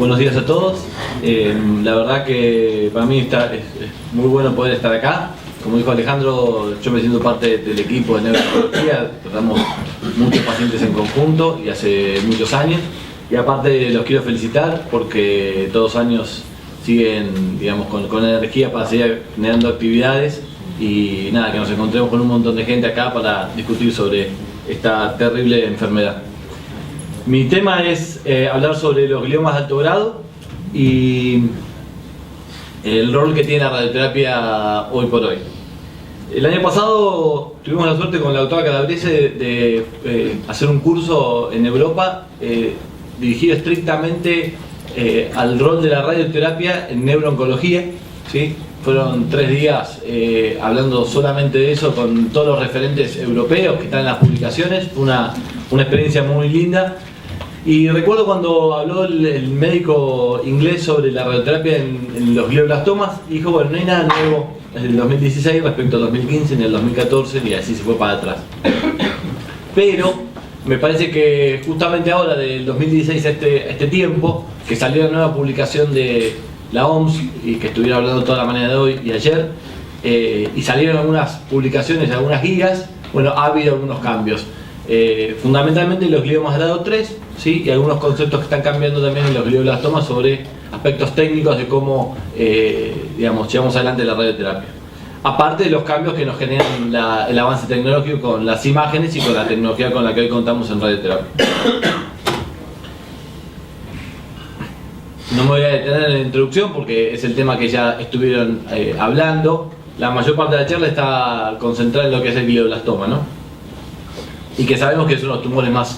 Buenos días a todos. La verdad que para mí es muy bueno poder estar acá. Como dijo Alejandro, yo me siento parte del equipo de neurología. Tratamos muchos pacientes en conjunto y hace muchos años. Y aparte los quiero felicitar porque todos los años siguen, digamos, con energía para seguir generando actividades. Y nada, que nos encontremos con un montón de gente acá para discutir sobre esta terrible enfermedad. Mi tema es hablar sobre los gliomas de alto grado y el rol que tiene la radioterapia hoy por hoy. El año pasado tuvimos la suerte con la doctora Calabrese de hacer un curso en Europa dirigido estrictamente al rol de la radioterapia en neurooncología, ¿sí? Fueron 3 días hablando solamente de eso con todos los referentes europeos que están en las publicaciones. Una experiencia muy linda. Y recuerdo cuando habló el médico inglés sobre la radioterapia en los glioblastomas, y dijo, bueno, no hay nada nuevo en el 2016 respecto al 2015, en el 2014, y así se fue para atrás. Pero me parece que justamente ahora, del 2016 a este tiempo, que salió la nueva publicación de la OMS, y que estuvieron hablando toda la mañana de hoy y ayer, y salieron algunas publicaciones, algunas guías, bueno, ha habido algunos cambios. Fundamentalmente los gliomas grado 3, ¿sí? Y algunos conceptos que están cambiando también en los glioblastomas sobre aspectos técnicos de cómo digamos, llevamos adelante la radioterapia. Aparte de los cambios que nos generan el avance tecnológico con las imágenes y con la tecnología con la que hoy contamos en radioterapia. No me voy a detener en la introducción porque es el tema que ya estuvieron hablando. La mayor parte de la charla está concentrada en lo que es el glioblastoma, ¿no? Y que sabemos que son los tumores más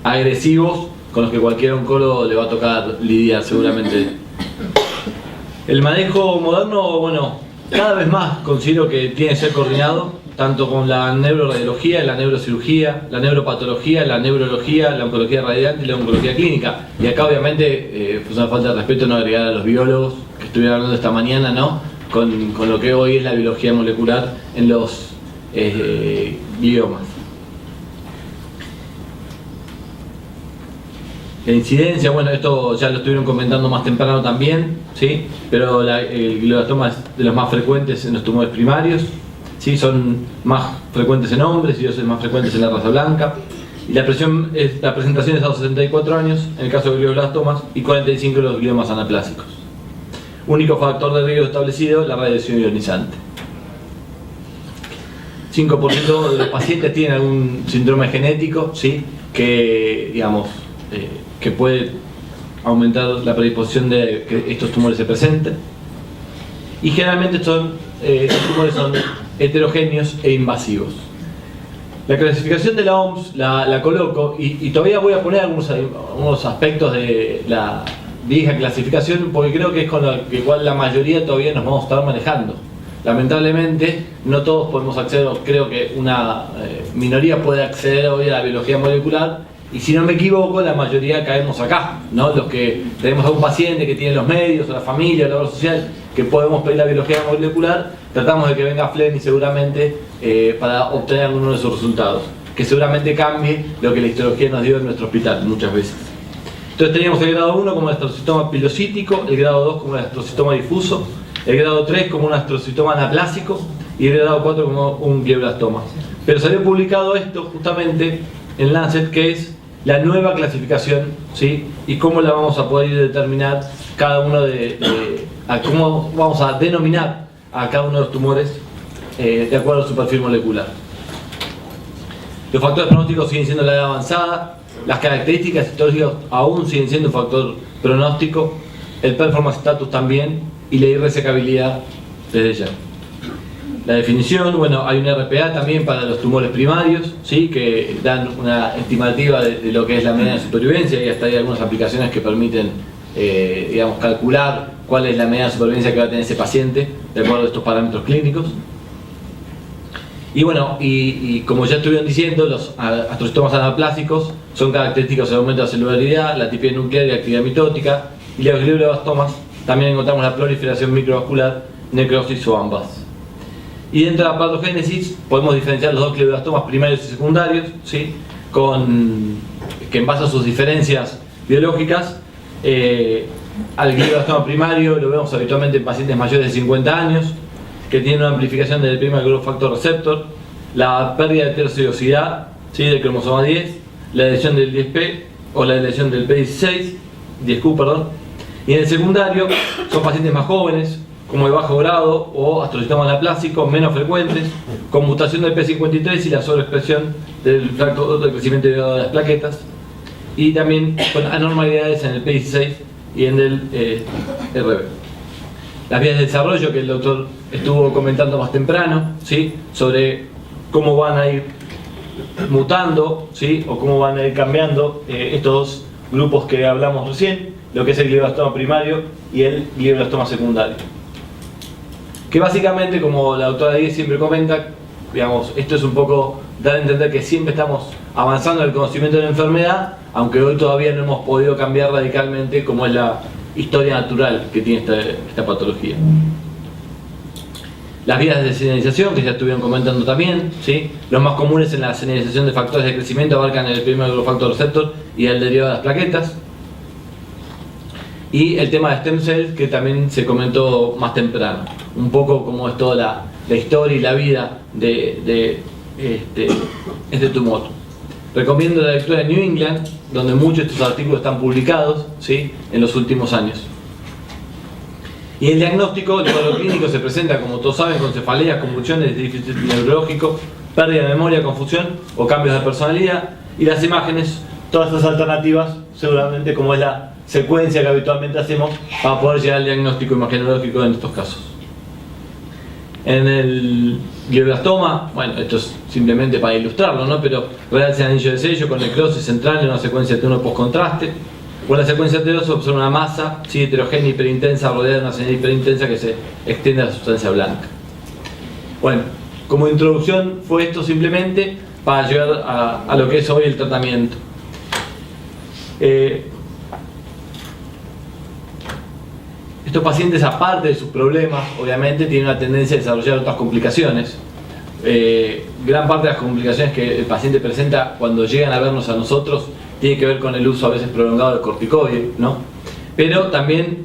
agresivos con los que cualquier oncólogo le va a tocar lidiar seguramente. El manejo moderno, bueno, cada vez más considero que tiene que ser coordinado tanto con la neuroradiología, la neurocirugía, la neuropatología, la neurología, la oncología radiante y la oncología clínica. Y acá obviamente es una falta de respeto no agregar a los biólogos que estuvieron hablando esta mañana, ¿no? Con lo que hoy es la biología molecular en los gliomas. La incidencia, bueno, esto ya lo estuvieron comentando más temprano también, ¿sí? Pero el glioblastoma es de los más frecuentes en los tumores primarios, ¿sí? Son más frecuentes en hombres y son más frecuentes en la raza blanca. Y la presentación es a los 64 años en el caso de glioblastomas y 45 en los gliomas anaplásicos. Único factor de riesgo establecido, la radiación ionizante. 5% de los pacientes tienen algún síndrome genético, ¿sí? Que, digamos, que puede aumentar la predisposición de que estos tumores se presenten. Y generalmente estos tumores son heterogéneos e invasivos. La clasificación de la OMS la coloco y todavía voy a poner algunos aspectos de la vieja clasificación porque creo que es con la que igual la mayoría todavía nos vamos a estar manejando. Lamentablemente no todos podemos acceder, creo que una minoría puede acceder hoy a la biología molecular. Y si no me equivoco, la mayoría caemos acá, ¿no? Los que tenemos a un paciente que tiene los medios, o la familia, o la obra social, que podemos pedir la biología molecular, tratamos de que venga Fleming seguramente para obtener alguno de sus resultados, que seguramente cambie lo que la histología nos dio en nuestro hospital muchas veces. Entonces teníamos el grado 1 como el astrocitoma pilocítico, el grado 2 como el astrocitoma difuso, el grado 3 como un astrocitoma anaplásico y el grado 4 como un glioblastoma. Pero salió publicado esto justamente en Lancet, que es la nueva clasificación, ¿sí? Y cómo la vamos a poder determinar cada uno cómo vamos a denominar a cada uno de los tumores de acuerdo a su perfil molecular. Los factores pronósticos siguen siendo la edad avanzada, las características histológicas aún siguen siendo un factor pronóstico, el performance status también y la irresecabilidad desde ya. La definición, bueno, hay un RPA también para los tumores primarios, ¿sí? Que dan una estimativa de lo que es la media de supervivencia y hasta hay algunas aplicaciones que permiten, digamos, calcular cuál es la media de supervivencia que va a tener ese paciente de acuerdo a estos parámetros clínicos. Y bueno, y como ya estuvieron diciendo, los astrocitomas anaplásicos son característicos del aumento de la celularidad, la tipia nuclear y la actividad mitótica, y los glioblastomas también encontramos la proliferación microvascular, necrosis o ambas. Y dentro de la patogénesis podemos diferenciar los dos glioblastomas primarios y secundarios, ¿sí? Que en base a sus diferencias biológicas Al glioblastoma primario lo vemos habitualmente en pacientes mayores de 50 años, que tienen una amplificación del primer growth factor receptor, la pérdida de heterocigosidad, ¿sí?, del cromosoma 10, la lesión del 10P o la lesión del P16, 10Q, perdón. Y en el secundario son pacientes más jóvenes, como de bajo grado o astrocitoma anaplásico, menos frecuentes, con mutación del P53 y la sobreexpresión del factor de crecimiento de las plaquetas, y también con anormalidades en el P16 y en el RB. Las vías de desarrollo que el doctor estuvo comentando más temprano, ¿sí?, sobre cómo van a ir mutando, ¿sí?, o cómo van a ir cambiando estos dos grupos que hablamos recién, lo que es el glioblastoma primario y el glioblastoma secundario. Que básicamente, como la doctora Díez siempre comenta, digamos, esto es un poco dar a entender que siempre estamos avanzando en el conocimiento de la enfermedad, aunque hoy todavía no hemos podido cambiar radicalmente como es la historia natural que tiene esta patología. Las vías de señalización, que ya estuvieron comentando también, ¿sí? Los más comunes en la señalización de factores de crecimiento abarcan el primer growth factor receptor y el derivado de las plaquetas. Y el tema de stem cells, que también se comentó más temprano. Un poco como es toda la historia y la vida de este tumor. Recomiendo la lectura de New England, donde muchos de estos artículos están publicados, ¿sí?, en los últimos años. Y el diagnóstico, el cuadro clínico se presenta, como todos saben, con cefaleas, convulsiones, déficit neurológico, pérdida de memoria, confusión o cambios de personalidad. Y las imágenes, todas estas alternativas, seguramente como es la secuencia que habitualmente hacemos para poder llegar al diagnóstico imagenológico en estos casos. En el glioblastoma, bueno, esto es simplemente para ilustrarlo, ¿no?, pero realce el anillo de sello con necrosis central en una secuencia T1 postcontraste. O en la secuencia T2 se observa una masa, ¿sí?, heterogénea hiperintensa rodeada de una señal hiperintensa que se extiende a la sustancia blanca. Bueno, como introducción fue esto simplemente para llegar a lo que es hoy el tratamiento. Estos pacientes, aparte de sus problemas, obviamente tienen una tendencia a desarrollar otras complicaciones. Gran parte de las complicaciones que el paciente presenta cuando llegan a vernos a nosotros tiene que ver con el uso a veces prolongado de corticoide, ¿no? Pero también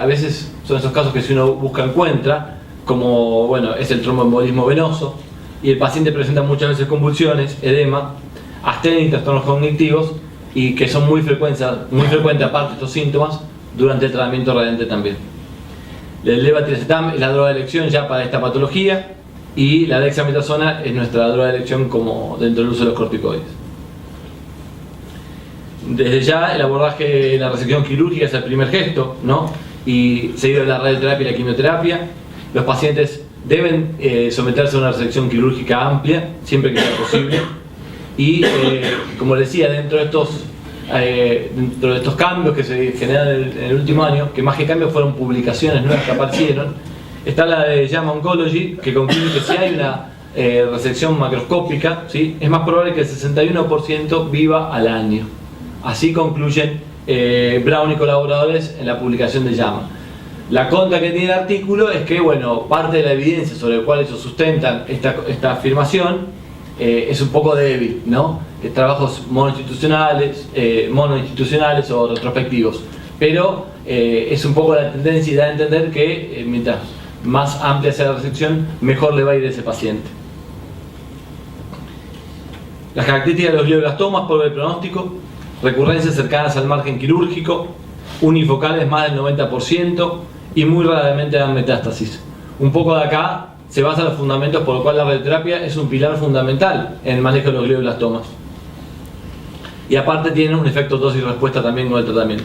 a veces son esos casos que si uno busca encuentra, como bueno, es el tromboembolismo venoso, y el paciente presenta muchas veces convulsiones, edema, astenia y trastornos cognitivos, y que son muy frecuentes aparte de estos síntomas durante el tratamiento radiante también. El levetiracetam es la droga de elección ya para esta patología, y la dexametasona es nuestra droga de elección como dentro del uso de los corticoides. Desde ya el abordaje de la resección quirúrgica es el primer gesto, ¿no?, y seguido de la radioterapia y la quimioterapia. Los pacientes deben someterse a una resección quirúrgica amplia, siempre que sea posible. Y como decía, dentro de estos cambios que se generan en el último año, que más que cambios fueron publicaciones nuevas que aparecieron, está la de JAMA Oncology, que concluye que si hay una resección macroscópica, ¿sí?, es más probable que el 61% viva al año. Así concluyen Brown y colaboradores en la publicación de JAMA. La contra que tiene el artículo es que, bueno, parte de la evidencia sobre la cual ellos sustentan esta afirmación es un poco débil, ¿no? Trabajos monoinstitucionales o retrospectivos. Pero es un poco la tendencia y da a entender que mientras más amplia sea la resección, mejor le va a ir a ese paciente. Las características de los glioblastomas por el pronóstico: recurrencias cercanas al margen quirúrgico, unifocales más del 90% y muy raramente dan metástasis. Un poco de acá se basan los fundamentos por los cuales la radioterapia es un pilar fundamental en el manejo de los glioblastomas. Y aparte tiene un efecto dosis y respuesta también con el tratamiento.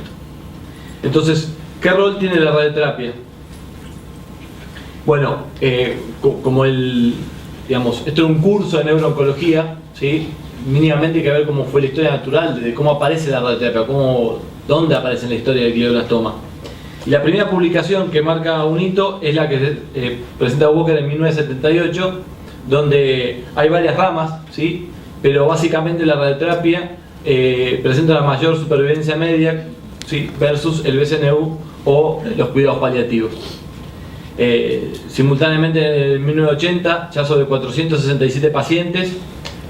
Entonces, ¿qué rol tiene la radioterapia? Bueno, como digamos, esto es un curso de neurooncología, ¿sí? Mínimamente hay que ver cómo fue la historia natural, de cómo aparece la radioterapia, dónde aparece en la historia del glioblastoma. Y la primera publicación que marca un hito es la que presenta Walker en 1978, donde hay varias ramas, ¿sí?, pero básicamente la radioterapia presenta la mayor supervivencia media, ¿sí?, versus el BCNU o los cuidados paliativos. Simultáneamente en 1980, ya sobre 467 pacientes,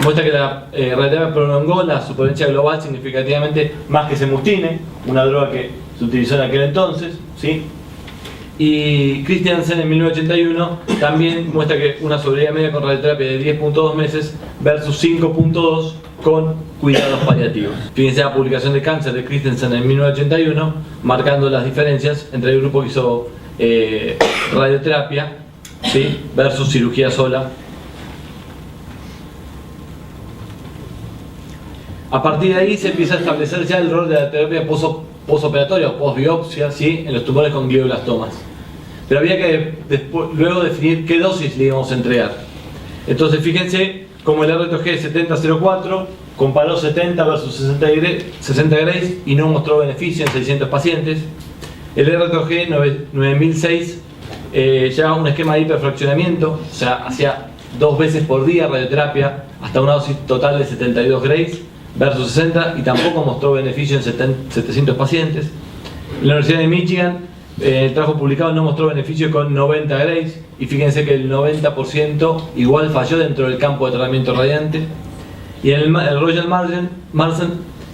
muestra que la radioterapia prolongó la supervivencia global significativamente más que semustine, una droga que se utilizó en aquel entonces, ¿sí? Y Christiansen en 1981 también muestra que una sobrevida media con radioterapia de 10.2 meses versus 5.2 con cuidados paliativos. Fíjense la publicación de cáncer de Christiansen en 1981, marcando las diferencias entre el grupo que hizo radioterapia, ¿sí? Versus cirugía sola. A partir de ahí se empieza a establecer ya el rol de la terapia postoperatoria o postbiopsia, ¿sí? En los tumores con glioblastomas. Pero había que luego definir qué dosis le íbamos a entregar. Entonces fíjense como el RTG 7004 comparó 70 versus 60 Grays y no mostró beneficio en 600 pacientes. El RTG 9006 llevaba un esquema de hiperfraccionamiento, o sea, hacía 2 veces por día radioterapia hasta una dosis total de 72 Grays versus 60 y tampoco mostró beneficio en 700 pacientes. En la Universidad de Michigan, el trabajo publicado no mostró beneficio con 90 Grays y fíjense que el 90% igual falló dentro del campo de tratamiento radiante. Y en el Royal Marsden,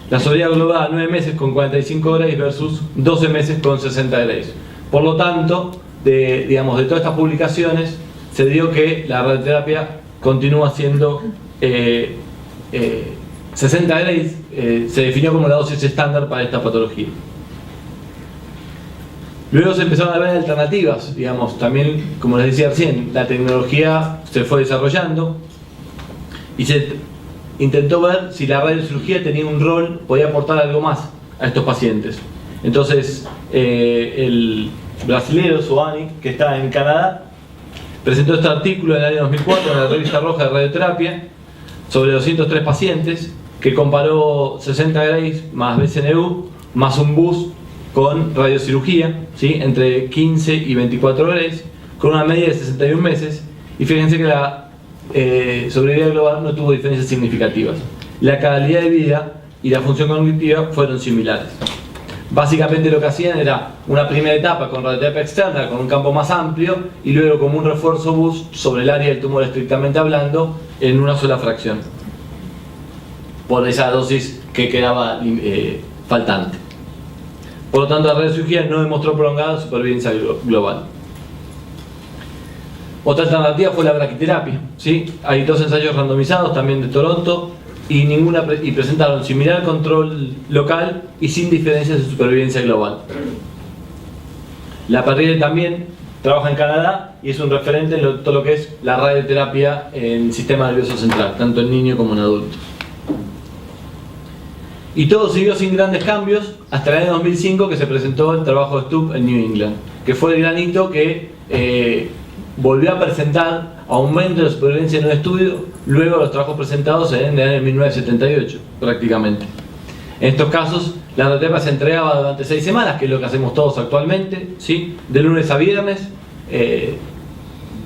la sobrevida global a 9 meses con 45 Grays versus 12 meses con 60 Grays. Por lo tanto, de todas estas publicaciones, se dio que la radioterapia continúa siendo 60 Grays, se definió como la dosis estándar para esta patología. Luego se empezaron a ver alternativas, también, como les decía recién, la tecnología se fue desarrollando y se intentó ver si la radiocirugía tenía un rol, podía aportar algo más a estos pacientes. Entonces, el brasilero Soani, que está en Canadá, presentó este artículo en el año 2004 en la revista roja de radioterapia sobre 203 pacientes que comparó 60 Grays más BCNU más un BUS con radiocirugía, ¿sí? Entre 15 y 24 Grays con una media de 61 meses y fíjense que la sobrevida global no tuvo diferencias significativas. La calidad de vida y la función cognitiva fueron similares. Básicamente lo que hacían era una primera etapa con radioterapia externa con un campo más amplio y luego como un refuerzo BUS sobre el área del tumor estrictamente hablando en una sola fracción por esa dosis que quedaba faltante. Por lo tanto, la radiocirugía no demostró prolongada supervivencia global. Otra alternativa fue la braquiterapia, ¿sí? Hay 2 ensayos randomizados también de Toronto y presentaron similar control local y sin diferencias de supervivencia global. La Perrier también trabaja en Canadá y es un referente en todo lo que es la radioterapia en el sistema nervioso central, tanto en niños como en adultos. Y todo siguió sin grandes cambios hasta el año 2005 que se presentó el trabajo de Stubb en New England, que fue el gran hito que volvió a presentar aumento de la supervivencia en un estudio luego de los trabajos presentados en el año 1978 prácticamente. En estos casos la radioterapia se entregaba durante 6 semanas, que es lo que hacemos todos actualmente, ¿sí? De lunes a viernes,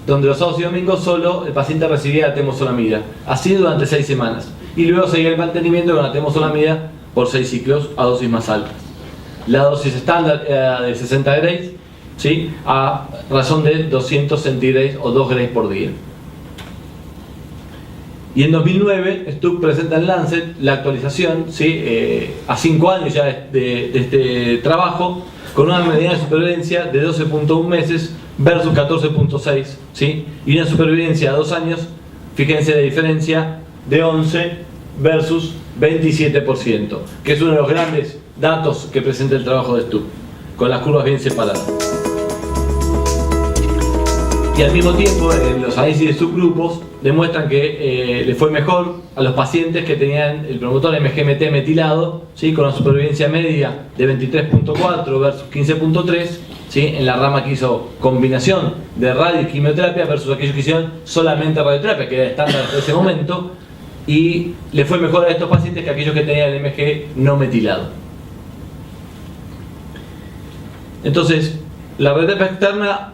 donde los sábados y domingos solo el paciente recibía la temozolomida, así durante 6 semanas. Y luego seguía el mantenimiento con la temozolomida por 6 ciclos a dosis más altas. La dosis estándar era de 60 Grays, ¿sí? A razón de 200 centigrays o 2 Grays por día. Y en 2009 Stubb presenta en Lancet la actualización, ¿sí? A 5 años ya de este trabajo, con una mediana de supervivencia de 12.1 meses versus 14.6, ¿sí? Y una supervivencia a 2 años, fíjense la diferencia, de 11 versus 27%, que es uno de los grandes datos que presenta el trabajo de Stubb, con las curvas bien separadas. Y al mismo tiempo, los análisis de subgrupos demuestran que le fue mejor a los pacientes que tenían el promotor MGMT metilado, ¿sí? Con una supervivencia media de 23.4 versus 15.3, ¿sí? En la rama que hizo combinación de radio y quimioterapia versus aquellos que hicieron solamente radioterapia, que era estándar hasta ese momento, y le fue mejor a estos pacientes que a aquellos que tenían el MG no metilado. Entonces, la radioterapia externa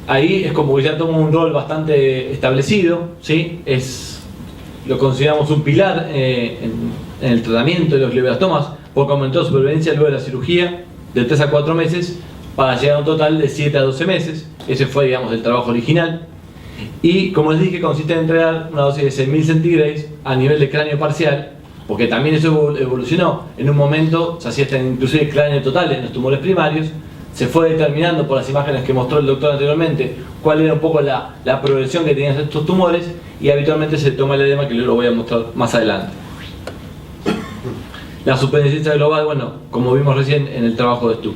ahí es como que ya toma un rol bastante establecido, ¿sí? Lo consideramos un pilar en el tratamiento de los glioblastomas, porque aumentó la supervivencia luego de la cirugía de 3 a 4 meses para llegar a un total de 7 a 12 meses. Ese fue, digamos, el trabajo original. Y como les dije, consiste en entregar una dosis de 6.000 centigrays a nivel de cráneo parcial porque también eso evolucionó. En un momento se hacía hasta inclusive cráneo total en los tumores primarios, se fue determinando por las imágenes que mostró el doctor anteriormente cuál era un poco la progresión que tenían estos tumores, y habitualmente se toma el edema, que lo voy a mostrar más adelante. La superintendencia global, bueno, como vimos recién en el trabajo de Stu.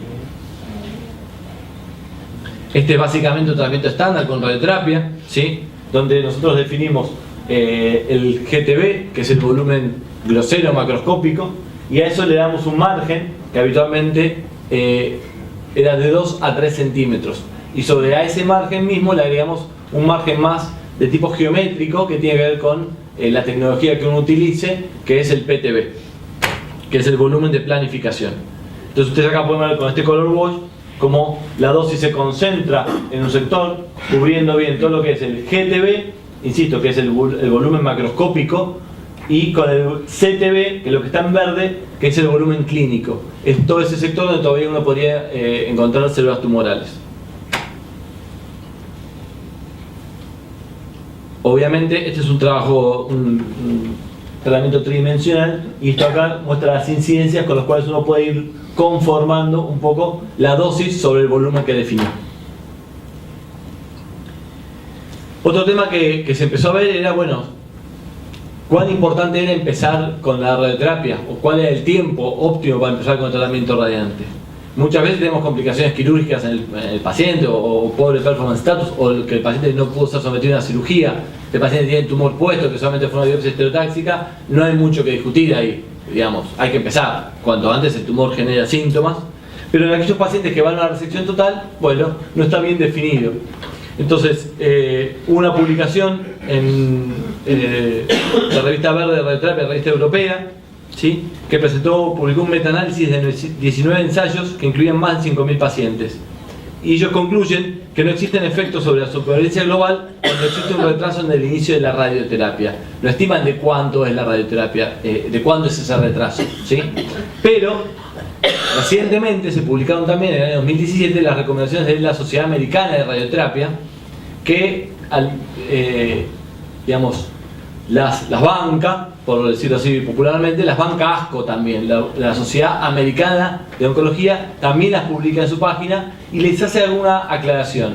Este es básicamente un tratamiento estándar con radioterapia, ¿sí? Donde nosotros definimos el GTB, que es el volumen grosero macroscópico, y a eso le damos un margen que habitualmente era de 2 a 3 centímetros. Y sobre a ese margen mismo le agregamos un margen más de tipo geométrico que tiene que ver con la tecnología que uno utilice, que es el PTB, que es el volumen de planificación. Entonces ustedes acá pueden ver con este color wash como la dosis se concentra en un sector, cubriendo bien todo lo que es el GTB, insisto, que es el volumen macroscópico, y con el CTB, que es lo que está en verde, que es el volumen clínico. Es todo ese sector donde todavía uno podría encontrar células tumorales. Obviamente este es un trabajo, un tratamiento tridimensional, y esto acá muestra las incidencias con las cuales uno puede ir conformando un poco la dosis sobre el volumen que definió. Otro tema que se empezó a ver era, bueno, cuán importante era empezar con la radioterapia, o cuál era el tiempo óptimo para empezar con el tratamiento radiante. Muchas veces tenemos complicaciones quirúrgicas en el paciente, o pobre performance status, o que el paciente no pudo ser sometido a una cirugía, el paciente tiene el tumor puesto, que solamente fue una biopsia estereotáxica. No hay mucho que discutir ahí, digamos, hay que empezar cuanto antes el tumor genera síntomas, pero en aquellos pacientes que van a una resección total, bueno, no está bien definido. Entonces, hubo una publicación en la revista Verde de Radioterapia, la revista europea, ¿sí?, que publicó un metaanálisis de 19 ensayos que incluían más de 5.000 pacientes. Y ellos concluyen que no existen efectos sobre la supervivencia global cuando existe un retraso en el inicio de la radioterapia. No estiman de cuánto es la radioterapia, de cuánto es ese retraso, ¿sí? Pero recientemente se publicaron también en el año 2017 las recomendaciones de la Sociedad Americana de Radioterapia, que digamos, las banca, por decirlo así popularmente, las banca ASCO también. La Sociedad Americana de Oncología también las publica en su página y les hace alguna aclaración.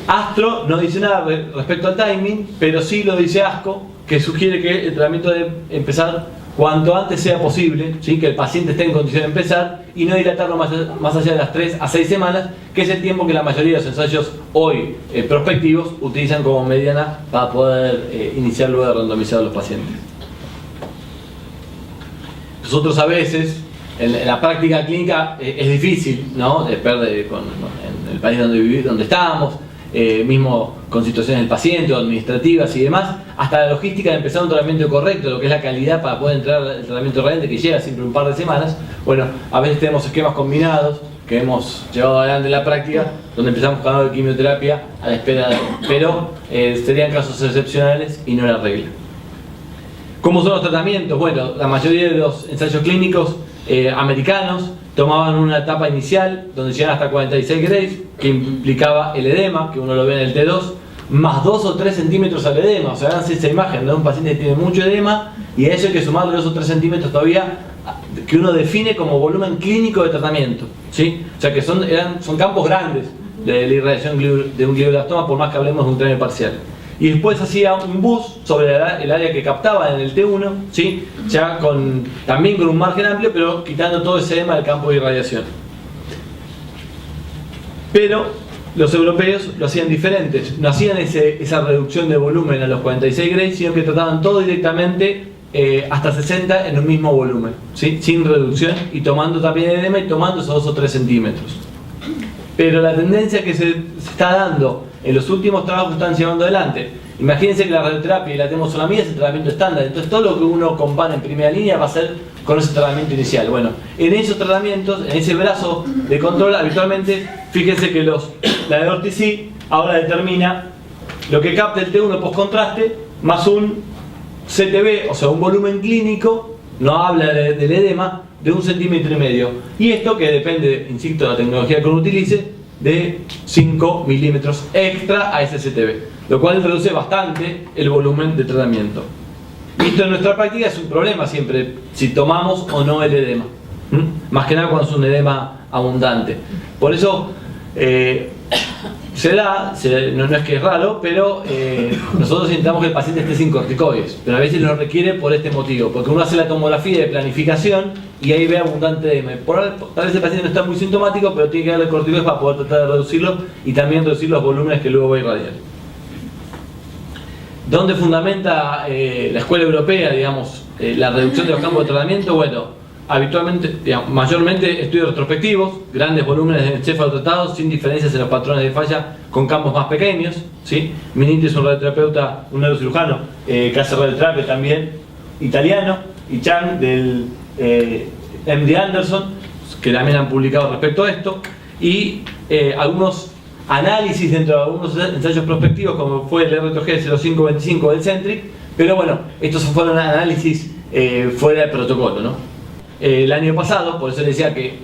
Astro no dice nada respecto al timing, pero sí lo dice ASCO, que sugiere que el tratamiento debe empezar cuanto antes sea posible, ¿sí?, que el paciente esté en condición de empezar, y no dilatarlo más allá de las 3 a 6 semanas, que es el tiempo que la mayoría de los ensayos hoy prospectivos utilizan como mediana para poder iniciar luego de randomizar a los pacientes. Nosotros a veces, en la práctica clínica, es difícil, ¿no?, en el país donde estamos, mismo con situaciones del paciente o administrativas y demás, hasta la logística de empezar un tratamiento correcto, lo que es la calidad para poder entrar al tratamiento radiante, que lleva siempre un par de semanas. Bueno, a veces tenemos esquemas combinados que hemos llevado adelante en la práctica, donde empezamos con algo de quimioterapia a la espera pero serían casos excepcionales y no la regla. ¿Cómo son los tratamientos? Bueno, la mayoría de los ensayos clínicos americanos tomaban una etapa inicial donde llegan hasta 46 Grays, que implicaba el edema, que uno lo ve en el T2, más 2 o 3 centímetros al edema. O sea, háganse esa imagen de un paciente que tiene mucho edema, y a eso hay que sumarle 2 o 3 centímetros todavía, que uno define como volumen clínico de tratamiento, ¿sí? O sea que son campos grandes de la irradiación de un glioblastoma, por más que hablemos de un cráneo parcial. Y después hacía un bus sobre el área que captaba en el T1, ¿sí?, ya también con un margen amplio, pero quitando todo ese edema del campo de irradiación. Pero los europeos lo hacían diferentes, no hacían esa reducción de volumen a los 46 Grays, sino que trataban todo directamente hasta 60 en un mismo volumen, ¿sí?, sin reducción, y tomando también edema y tomando esos 2 o 3 centímetros. Pero la tendencia que se está dando en los últimos trabajos que están llevando adelante, imagínense que la radioterapia y la temozolomía es el tratamiento estándar, entonces todo lo que uno compara en primera línea va a ser con ese tratamiento inicial. Bueno, en esos tratamientos, en ese brazo de control, habitualmente, fíjense que la de Ortiz ahora determina lo que capta el T1 post-contraste más un CTB, o sea, un volumen clínico, no habla del edema, de 1,5 centímetros. Y esto que depende, insisto, de la tecnología que uno utilice, de 5 milímetros extra a ese CTB, lo cual reduce bastante el volumen de tratamiento. Visto en nuestra práctica es un problema siempre si tomamos o no el edema. Más que nada cuando es un edema abundante. Por eso se da, no es que es raro, pero nosotros intentamos que el paciente esté sin corticoides, pero a veces lo requiere por este motivo, porque uno hace la tomografía de planificación y ahí ve abundante edema. Tal vez el paciente no está muy sintomático, pero tiene que darle corticoides para poder tratar de reducirlo y también reducir los volúmenes que luego va a irradiar. ¿Dónde fundamenta la escuela europea, digamos, la reducción de los campos de tratamiento? Bueno, habitualmente, digamos, mayormente estudios retrospectivos, grandes volúmenes de encéfalo tratados sin diferencias en los patrones de falla con campos más pequeños, ¿sí? Miniti es un radioterapeuta, un neurocirujano que hace radioterapia también, italiano, y Chang del MD Anderson, que también han publicado respecto a esto, y algunos análisis dentro de algunos ensayos prospectivos, como fue el RTG 0525 del Centric, pero bueno, estos fueron análisis fuera del protocolo, ¿no? El año pasado, por eso les decía que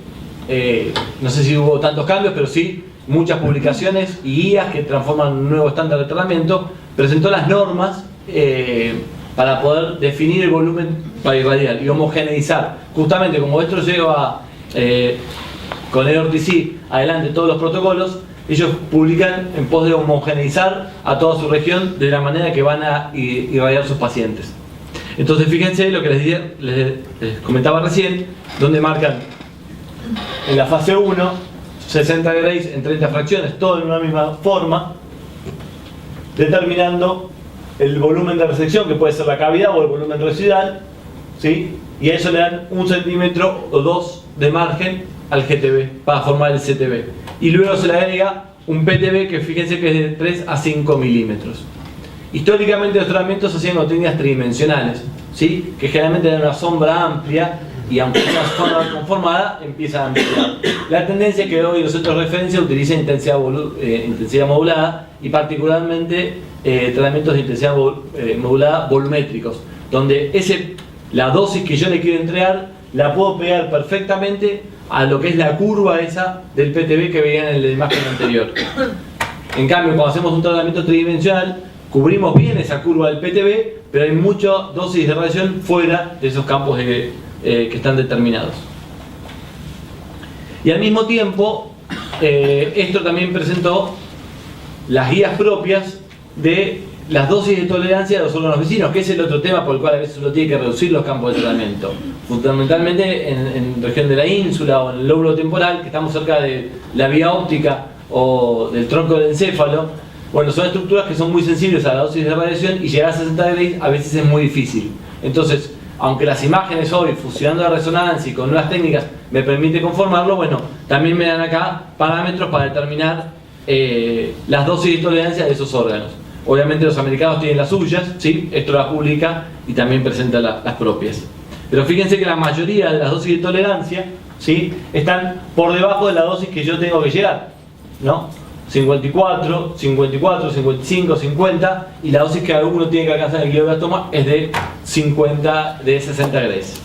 no sé si hubo tantos cambios, pero sí muchas publicaciones y guías que transforman un nuevo estándar de tratamiento, presentó las normas para poder definir el volumen para irradiar y homogeneizar. Justamente como esto lleva con el ORTC adelante todos los protocolos, ellos publican en pos de homogeneizar a toda su región de la manera que van a irradiar sus pacientes. Entonces fíjense lo que les comentaba recién, donde marcan en la fase 1 60 grays en 30 fracciones, todo en una misma forma, determinando el volumen de resección, que puede ser la cavidad o el volumen residual, ¿sí? Y a eso le dan 1 centímetro o 2 de margen al GTB para formar el CTB. Y luego se le agrega un PTB que fíjense que es de 3 a 5 milímetros. Históricamente los tratamientos se hacían con técnicas tridimensionales, ¿sí? Que generalmente dan una sombra amplia y aunque una sombra conformada empieza a ampliar. La tendencia es que hoy los centros de referencia utilizan intensidad modulada y particularmente tratamientos de intensidad modulada volumétricos, donde la dosis que yo le quiero entregar la puedo pegar perfectamente a lo que es la curva esa del PTB que veían en la imagen anterior. En cambio, cuando hacemos un tratamiento tridimensional, cubrimos bien esa curva del PTB, pero hay mucha dosis de radiación fuera de esos campos que están determinados. Y al mismo tiempo, esto también presentó las guías propias de las dosis de tolerancia de los órganos vecinos, que es el otro tema por el cual a veces uno tiene que reducir los campos de tratamiento. Fundamentalmente en región de la ínsula o en el lóbulo temporal, que estamos cerca de la vía óptica o del tronco del encéfalo. Bueno, son estructuras que son muy sensibles a la dosis de radiación y llegar a 60 grays a veces es muy difícil. Entonces, aunque las imágenes hoy, fusionando la resonancia y con nuevas técnicas, me permite conformarlo, bueno, también me dan acá parámetros para determinar las dosis de tolerancia de esos órganos. Obviamente los americanos tienen las suyas, ¿sí? Esto las publica y también presenta las propias. Pero fíjense que la mayoría de las dosis de tolerancia, ¿sí? Están por debajo de la dosis que yo tengo que llegar, ¿no? 54, 54, 55, 50 y la dosis que alguno tiene que alcanzar en el glioblastoma es de 60 grays.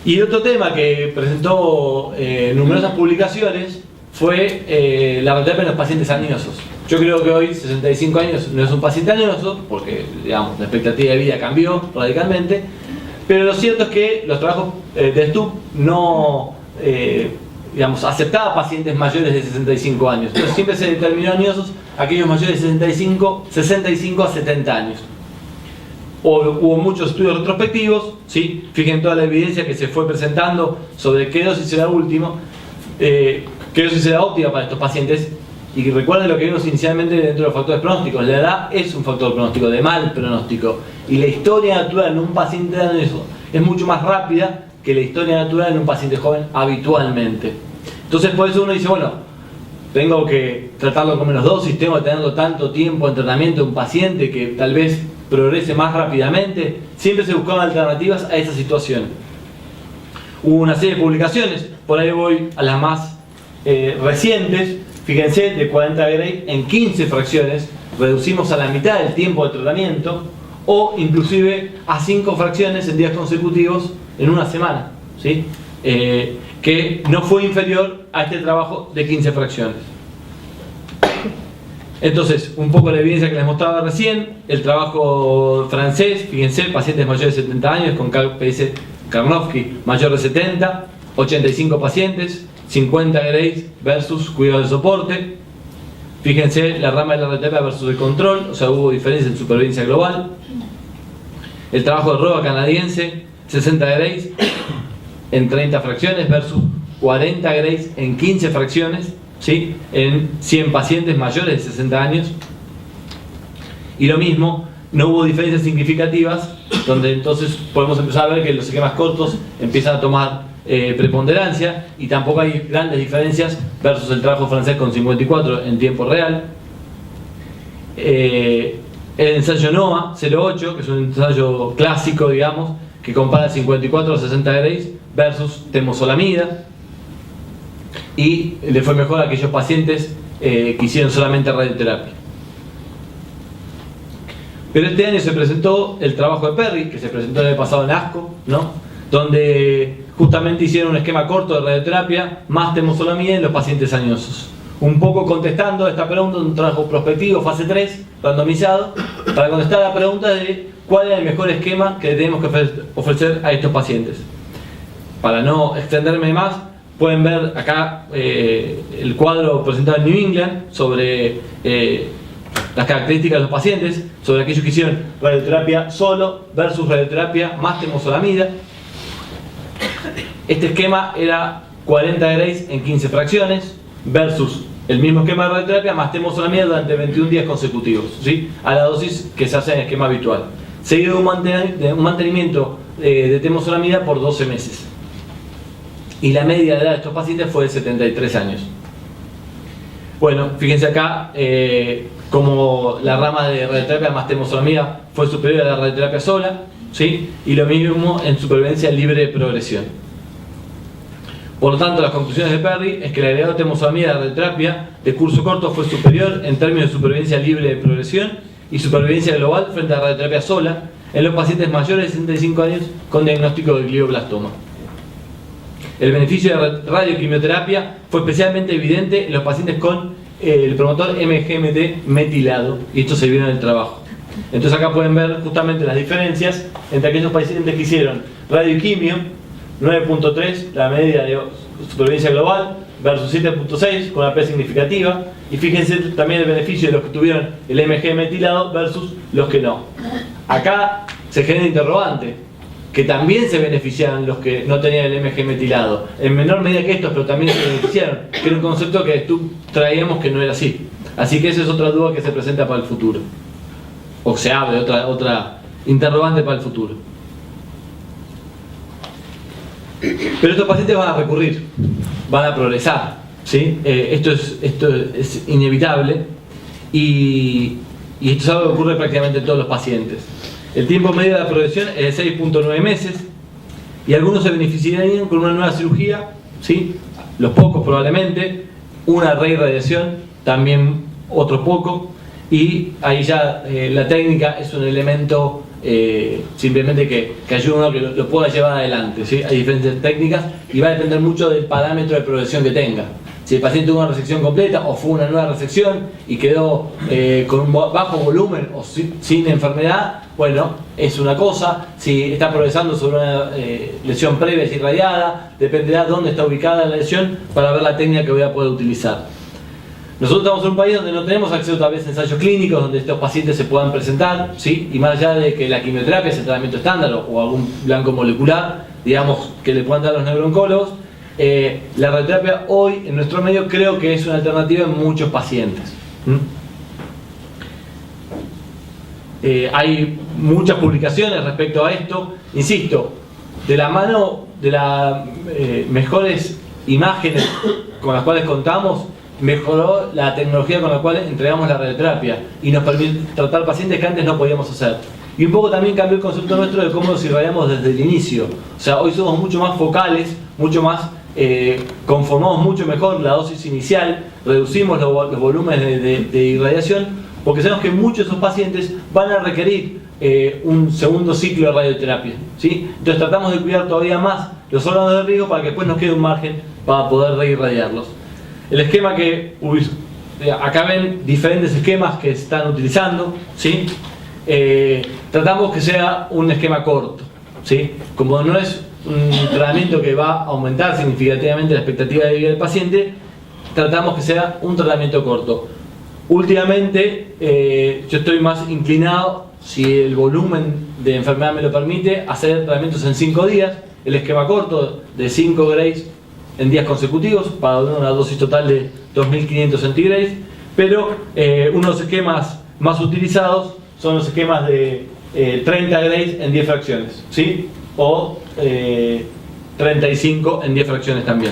Y otro tema que presentó numerosas publicaciones fue la radioterapia en los pacientes añosos. Yo creo que hoy, 65 años, no es un paciente añoso, porque digamos, la expectativa de vida cambió radicalmente, pero lo cierto es que los trabajos de Stubb no aceptaba pacientes mayores de 65 años. Entonces siempre se determinó añosos aquellos mayores de 65 a 70 años. Hubo muchos estudios retrospectivos, ¿sí? Fíjense toda la evidencia que se fue presentando sobre qué dosis era qué dosis era óptima para estos pacientes. Y recuerden lo que vimos inicialmente dentro de los factores pronósticos. La edad es un factor pronóstico, de mal pronóstico. Y la historia natural en un paciente añoso es mucho más rápida que la historia natural en un paciente joven habitualmente. Entonces por eso uno dice, bueno, tengo que tratarlo con menos dosis, tengo que tenerlo tanto tiempo en tratamiento de un paciente que tal vez progrese más rápidamente. Siempre se buscaban alternativas a esa situación. Hubo una serie de publicaciones, por ahí voy a las más recientes. Fíjense, de 40 gray en 15 fracciones reducimos a la mitad del tiempo de tratamiento, o inclusive a 5 fracciones en días consecutivos en una semana, ¿sí? Que no fue inferior a este trabajo de 15 fracciones. Entonces, un poco la evidencia que les mostraba recién, el trabajo francés, fíjense, pacientes mayores de 70 años con KPS Karnofsky mayor de 70, 85 pacientes, 50 Grace versus cuidado de soporte. Fíjense la rama de la radioterapia versus el control, o sea, hubo diferencia en supervivencia global. El trabajo de Roa canadiense, 60 Grace en 30 fracciones versus 40 Grace en 15 fracciones, ¿sí? En 100 pacientes mayores de 60 años. Y lo mismo, no hubo diferencias significativas, donde entonces podemos empezar a ver que los esquemas cortos empiezan a tomar preponderancia, y tampoco hay grandes diferencias versus el trabajo francés con 54 en tiempo real. El ensayo NOA 08, que es un ensayo clásico, digamos, que compara 54 a 60 Grace versus temozolomida, y le fue mejor a aquellos pacientes que hicieron solamente radioterapia. Pero este año se presentó el trabajo de Perry, que se presentó el año pasado en ASCO, ¿no? Donde justamente hicieron un esquema corto de radioterapia más temozolomida en los pacientes añosos. Un poco contestando esta pregunta, un trabajo prospectivo, fase 3, randomizado, para contestar la pregunta de cuál es el mejor esquema que tenemos que ofrecer a estos pacientes. Para no extenderme más, pueden ver acá el cuadro presentado en New England sobre las características de los pacientes, sobre aquellos que hicieron radioterapia solo versus radioterapia más temozolomida. Este esquema era 40 Grace en 15 fracciones versus el mismo esquema de radioterapia más temozolomida durante 21 días consecutivos, ¿sí? A la dosis que se hace en el esquema habitual, seguido de un mantenimiento de temozolomida por 12 meses. Y la media de edad de estos pacientes fue de 73 años. Bueno, fíjense acá como la rama de radioterapia más temozolomida fue superior a la radioterapia sola, ¿sí? Y lo mismo en supervivencia libre de progresión. Por lo tanto, las conclusiones de Perry es que el agregado de temozolomida a la radioterapia de curso corto fue superior en términos de supervivencia libre de progresión y supervivencia global frente a la radioterapia sola en los pacientes mayores de 65 años con diagnóstico de glioblastoma. El beneficio de la radioquimioterapia fue especialmente evidente en los pacientes con el promotor MGMT metilado, y esto se vio en el trabajo. Entonces acá pueden ver justamente las diferencias entre aquellos pacientes que hicieron radioquimio, 9.3 la media de supervivencia global versus 7.6 con una P significativa, y fíjense también el beneficio de los que tuvieron el MG metilado versus los que no. Acá se genera interrogante, que también se beneficiaron los que no tenían el MG metilado, en menor medida que estos, pero también se beneficiaron, que era un concepto que traíamos que no era así. Así que esa es otra duda que se presenta para el futuro, o se abre otra interrogante para el futuro. Pero estos pacientes van a recurrir, van a progresar, ¿sí? Esto es inevitable, y esto es algo que ocurre prácticamente en todos los pacientes. El tiempo medio de la progresión es de 6.9 meses, y algunos se beneficiarían con una nueva cirugía, ¿sí? Los pocos probablemente, una reirradiación, también otros pocos, y ahí ya la técnica es un elemento simplemente que ayuda a uno que lo pueda llevar adelante, ¿sí? Hay diferentes técnicas y va a depender mucho del parámetro de progresión que tenga. Si el paciente tuvo una resección completa o fue una nueva resección y quedó con un bajo volumen o sin enfermedad, bueno, es una cosa. Si está progresando sobre una lesión previa y irradiada, dependerá dónde está ubicada la lesión para ver la técnica que voy a poder utilizar. Nosotros estamos en un país donde no tenemos acceso tal vez a ensayos clínicos donde estos pacientes se puedan presentar, ¿sí? Y más allá de que la quimioterapia es el tratamiento estándar o algún blanco molecular, digamos, que le puedan dar los neurooncólogos, la radioterapia hoy en nuestro medio creo que es una alternativa en muchos pacientes. Hay muchas publicaciones respecto a esto, insisto, de la mano de las mejores imágenes con las cuales contamos, mejoró la tecnología con la cual entregamos la radioterapia y nos permite tratar pacientes que antes no podíamos hacer. Y un poco también cambió el concepto nuestro de cómo nos irradiamos desde el inicio. O sea, hoy somos mucho más focales, mucho más conformamos mucho mejor la dosis inicial, reducimos los volúmenes de irradiación, porque sabemos que muchos de esos pacientes van a requerir un segundo ciclo de radioterapia, ¿sí? Entonces tratamos de cuidar todavía más los órganos de riesgo para que después nos quede un margen para poder reirradiarlos. El esquema que acá ven diferentes esquemas que se están utilizando, ¿sí? Tratamos que sea un esquema corto, ¿sí? Como no es un tratamiento que va a aumentar significativamente la expectativa de vida del paciente, tratamos que sea un tratamiento corto. Últimamente yo estoy más inclinado, si el volumen de enfermedad me lo permite, a hacer tratamientos en 5 días, el esquema corto de 5 grays en días consecutivos para una dosis total de 2500 centigrays, pero unos esquemas más utilizados son los esquemas de 30 grays en 10 fracciones, ¿sí? O 35 en 10 fracciones también,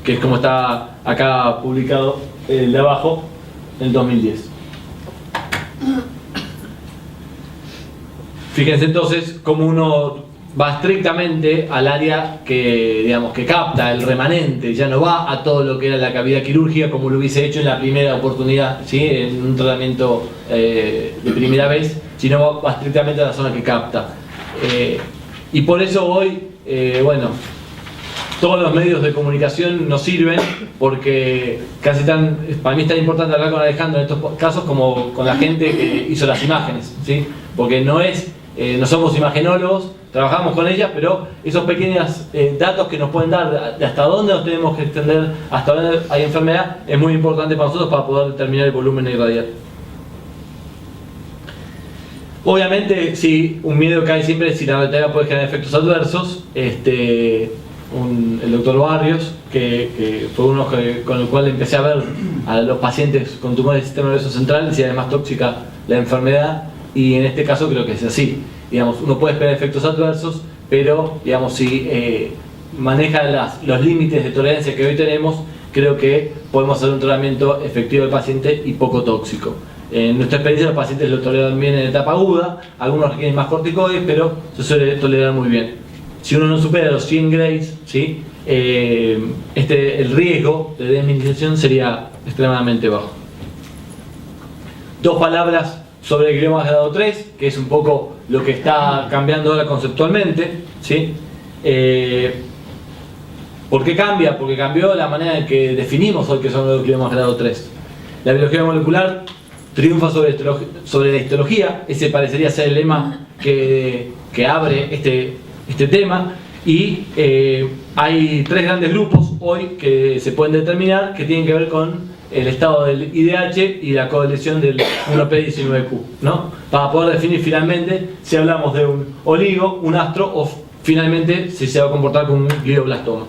que es como está acá publicado el de abajo en 2010. Fíjense entonces cómo uno va estrictamente al área que, digamos, que capta el remanente, ya no va a todo lo que era la cavidad quirúrgica como lo hubiese hecho en la primera oportunidad, ¿sí? En un tratamiento de primera vez, sino va estrictamente a la zona que capta. Y por eso hoy, bueno, todos los medios de comunicación nos sirven, porque para mí es tan importante hablar con Alejandro en estos casos como con la gente que hizo las imágenes, ¿sí? Porque no somos imagenólogos, trabajamos con ellas, pero esos pequeños datos que nos pueden dar de hasta dónde nos tenemos que extender, hasta dónde hay enfermedad, es muy importante para nosotros para poder determinar el volumen irradial. Obviamente, sí, un miedo que hay siempre es si la radioterapia puede generar efectos adversos. El doctor Barrios, que fue uno con el cual empecé a ver a los pacientes con tumores del sistema nervioso central, si era más tóxica la enfermedad, y en este caso creo que es así. Digamos, uno puede esperar efectos adversos, pero digamos, si maneja los límites de tolerancia que hoy tenemos, creo que podemos hacer un tratamiento efectivo del paciente y poco tóxico. En nuestra experiencia, los pacientes lo toleran bien en etapa aguda, algunos requieren más corticoides, pero se suele tolerar muy bien. Si uno no supera los 100 grays, ¿sí? El riesgo de desminimización sería extremadamente bajo. Dos palabras sobre el glioma de grado 3, que es un poco lo que está cambiando ahora conceptualmente, ¿sí? ¿Por qué cambia? Porque cambió la manera en que definimos hoy que son los gliomas grado 3. La biología molecular triunfa sobre la histología, ese parecería ser el lema que abre este tema, y hay 3 grandes grupos hoy que se pueden determinar que tienen que ver con el estado del IDH y la colección del 1P19Q, ¿no? Para poder definir finalmente si hablamos de un oligo, un astro o finalmente si se va a comportar como un glioblastoma.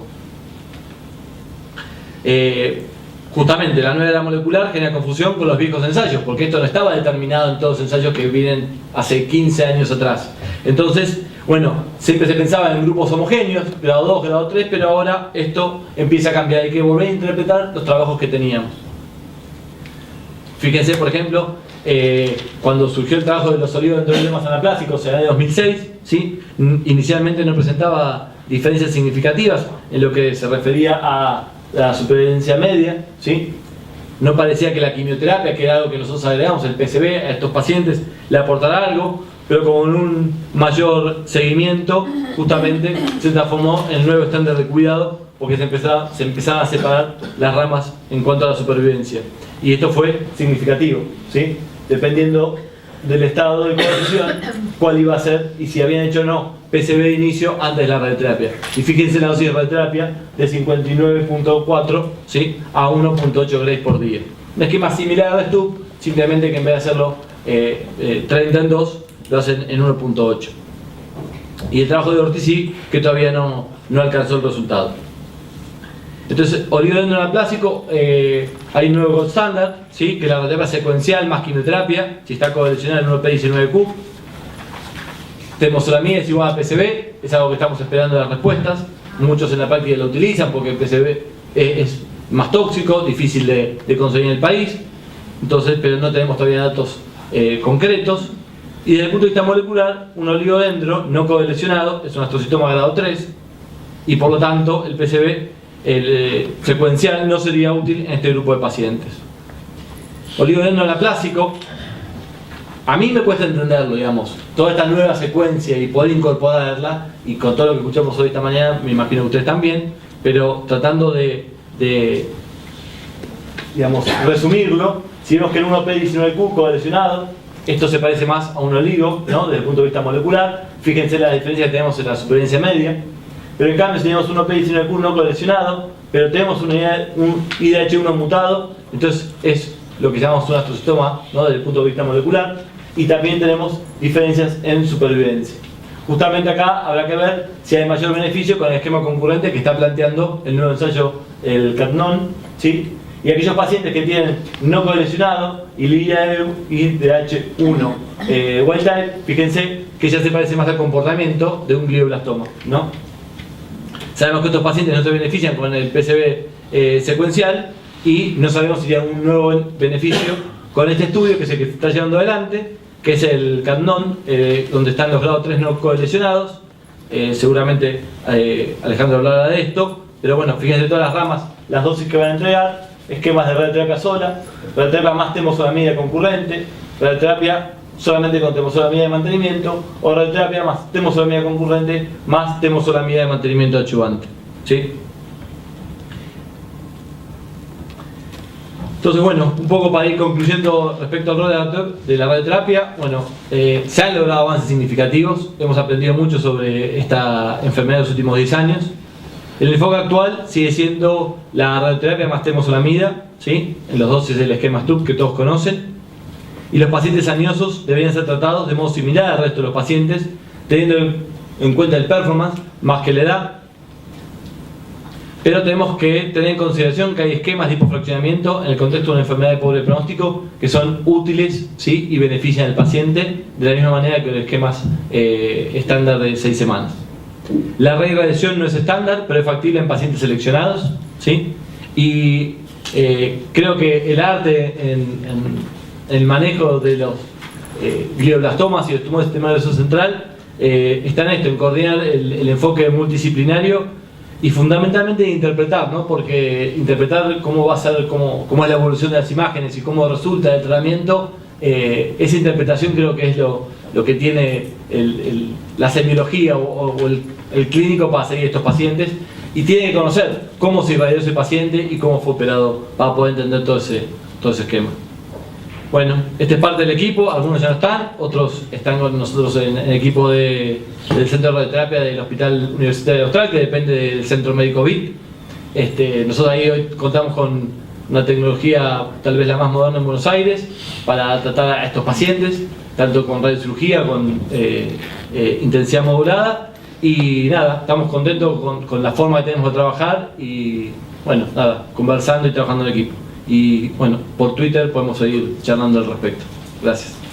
Justamente la nueva era molecular genera confusión con los viejos ensayos, porque esto no estaba determinado en todos los ensayos que vienen hace 15 años atrás. Entonces, bueno, siempre se pensaba en grupos homogéneos, grado 2, grado 3, pero ahora esto empieza a cambiar, hay que volver a interpretar los trabajos que teníamos. Fíjense, por ejemplo, cuando surgió el trabajo de los oligodendrogliomas anaplásicos en el año 2006, ¿sí? Inicialmente no presentaba diferencias significativas en lo que se refería a la supervivencia media, ¿sí? No parecía que la quimioterapia, que era algo que nosotros agregamos, el PCB, a estos pacientes le aportara algo, pero con un mayor seguimiento justamente se transformó en el nuevo estándar de cuidado, porque se empezaban a separar las ramas en cuanto a la supervivencia, y esto fue significativo, ¿sí? Dependiendo del estado de coagulación, cuál iba a ser y si habían hecho o no PCB de inicio antes de la radioterapia. Y fíjense la dosis de radioterapia de 59.4, ¿sí? A 1.8 grays por día. Un esquema similar a Stubb, simplemente que en vez de hacerlo 30 en 2, lo hacen en 1.8. Y el trabajo de Ortiz que todavía no alcanzó el resultado. Entonces, oligodendro anaplásico, hay un nuevo gold standard, ¿sí? Que la radioterapia secuencial más quimioterapia, si está correlacionada en 1P19Q. Temozolomida es igual a PCB, es algo que estamos esperando las respuestas. Muchos en la práctica lo utilizan porque el PCB es más tóxico, difícil de conseguir en el país. Entonces, pero no tenemos todavía datos concretos. Y desde el punto de vista molecular, un oligodendro no correlacionado es un astrocitoma grado 3, y por lo tanto el PCB secuencial no sería útil en este grupo de pacientes. Oligodendro anaplásico, a mí me cuesta entenderlo, digamos, toda esta nueva secuencia y poder incorporarla, y con todo lo que escuchamos hoy esta mañana, me imagino que ustedes también, pero tratando de digamos, resumirlo, si vemos que en un OP19Q colesionado, esto se parece más a un oligo, ¿no? Desde el punto de vista molecular. Fíjense la diferencia que tenemos en la supervivencia media. Pero en cambio, si tenemos un OP19Q no colesionado, pero tenemos un IDH1 mutado, entonces es lo que llamamos un astrocitoma, ¿no? Desde el punto de vista molecular. Y también tenemos diferencias en supervivencia. Justamente acá habrá que ver si hay mayor beneficio con el esquema concurrente que está planteando el nuevo ensayo, el Catnon, ¿sí? Y aquellos pacientes que tienen no colesionado y IDH1 wild type, fíjense que ya se parece más al comportamiento de un glioblastoma, ¿no? Sabemos que estos pacientes no se benefician con el PCB secuencial y no sabemos si hay un nuevo beneficio con este estudio que es el que se está llevando adelante, que es el Catnon, donde están los grados 3 no colesionados. Seguramente Alejandro hablará de esto, pero bueno, fíjense todas las ramas, las dosis que van a entregar, esquemas de radioterapia sola, radioterapia más temozolomida concurrente, radioterapia solamente con temozolomida de mantenimiento, o radioterapia más temozolomida concurrente más temozolomida de mantenimiento adyuvante, ¿sí? Entonces, bueno, un poco para ir concluyendo respecto al rol de la radioterapia, bueno, se han logrado avances significativos, hemos aprendido mucho sobre esta enfermedad en los últimos 10 años. El enfoque actual sigue siendo la radioterapia más temozolomida, ¿sí? En los dosis del esquema STUB que todos conocen. Y los pacientes añosos deberían ser tratados de modo similar al resto de los pacientes, teniendo en cuenta el performance más que la edad. Pero tenemos que tener en consideración que hay esquemas de hipofraccionamiento en el contexto de una enfermedad de pobre pronóstico que son útiles, ¿sí? Y benefician al paciente de la misma manera que los esquemas estándar de 6 semanas. La reirradiación no es estándar, pero es factible en pacientes seleccionados, ¿sí? Y creo que el arte en el manejo de los glioblastomas y los tumores del sistema nervioso central está en esto, en coordinar el enfoque multidisciplinario y fundamentalmente de interpretar, ¿no? Porque interpretar cómo va a ser, cómo es la evolución de las imágenes y cómo resulta el tratamiento, esa interpretación creo que es lo que tiene la semiología o el clínico para seguir estos pacientes, y tiene que conocer cómo se irradió ese paciente y cómo fue operado para poder entender todo ese esquema. Bueno, este es parte del equipo, algunos ya no están, otros están con nosotros en el equipo del Centro de Radioterapia del Hospital Universitario Austral, que depende del Centro Médico BIT. Nosotros ahí hoy contamos con una tecnología tal vez la más moderna en Buenos Aires para tratar a estos pacientes, tanto con radiocirugía, con intensidad modulada, y nada, estamos contentos con la forma que tenemos de trabajar y bueno, nada, conversando y trabajando en equipo. Y bueno, por Twitter podemos seguir charlando al respecto. Gracias.